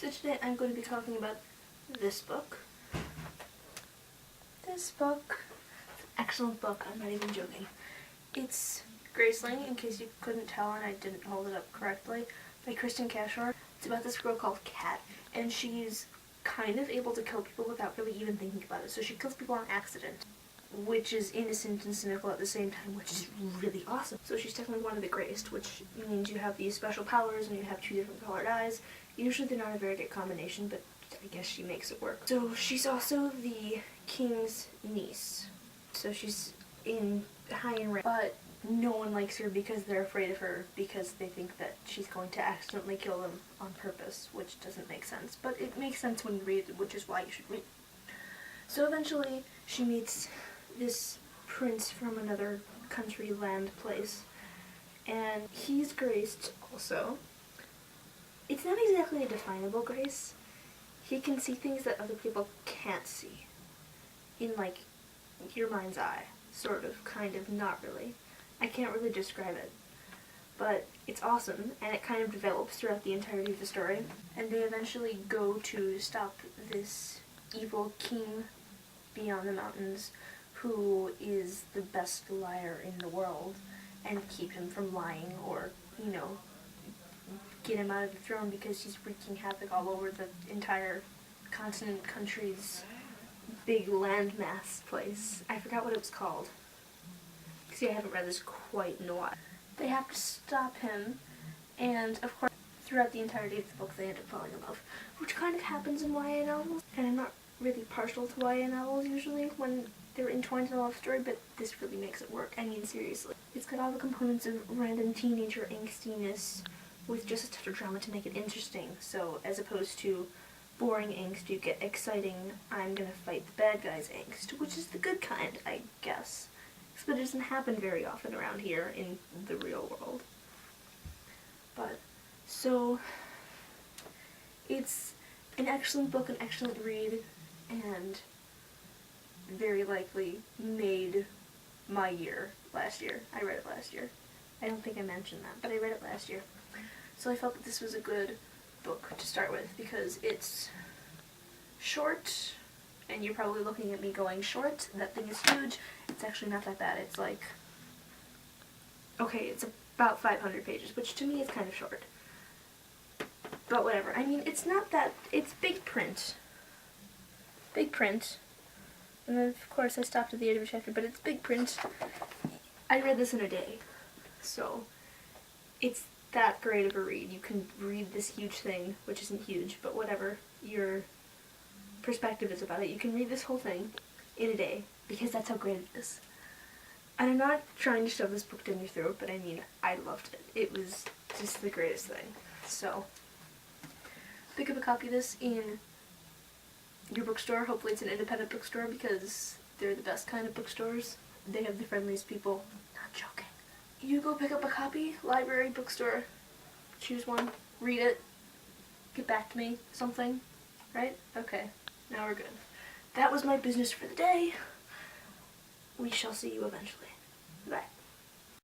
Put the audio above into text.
So today I'm going to be talking about this book. This book, it's an excellent book, I'm not even joking. It's Graceling, in case you couldn't tell and I didn't hold it up correctly, by Kristen Cashore. It's about this girl called Kat, and she's kind of able to kill people without really even thinking about it. So she kills people on accident, which is innocent and cynical at the same time, which is really awesome. So she's technically one of the greatest, which means you have these special powers and you have two different colored eyes. Usually they're not a very good combination, but I guess she makes it work. So she's also the king's niece. So she's high in rank, but no one likes her because they're afraid of her because they think that she's going to accidentally kill them on purpose, which doesn't make sense. But it makes sense when you read it, which is why you should read it. So eventually she meets this prince from another country, land, place, and he's graced also. It's not exactly a definable grace. He can see things that other people can't see. In, like, your mind's eye. Sort of, kind of, not really. I can't really describe it. But it's awesome, and it kind of develops throughout the entirety of the story. And they eventually go to stop this evil king beyond the mountains, who is the best liar in the world, and keep him from lying or, you know, get him out of the throne because he's wreaking havoc all over the entire continent, country's big landmass place. I forgot what it was called. See, I haven't read this quite in a while. They have to stop him, and of course, throughout the entirety of the book, they end up falling in love, which kind of happens in YA novels, and I'm not really partial to YA novels usually when they're entwined in a love story, but this really makes it work. I mean, seriously. It's got all the components of random teenager angstiness with just a touch of drama to make it interesting. So, as opposed to boring angst, you get exciting, I'm gonna fight the bad guy's angst, which is the good kind, I guess. But it doesn't happen very often around here in the real world. But, so, it's an excellent book, an excellent read, and very likely made my year last year. I read it last year. I don't think I mentioned that, but I read it last year. So I felt that this was a good book to start with because it's short, and you're probably looking at me going, short? That thing is huge. It's actually not that bad. It's like, okay, it's about 500 pages, which to me is kind of short. But whatever. I mean, it's not that, it's big print. Big print. And then, of course, I stopped at the end of a chapter, but it's big print. I read this in a day. So, it's that great of a read. You can read this huge thing, which isn't huge, but whatever your perspective is about it. You can read this whole thing in a day, because that's how great it is. And I'm not trying to shove this book down your throat, but I mean, I loved it. It was just the greatest thing. So, pick up a copy of this in your bookstore. Hopefully it's an independent bookstore because they're the best kind of bookstores. They have the friendliest people. Not joking. You go pick up a copy, library, bookstore, choose one, read it, get back to me, something, right? Okay, now we're good. That was my business for the day. We shall see you eventually.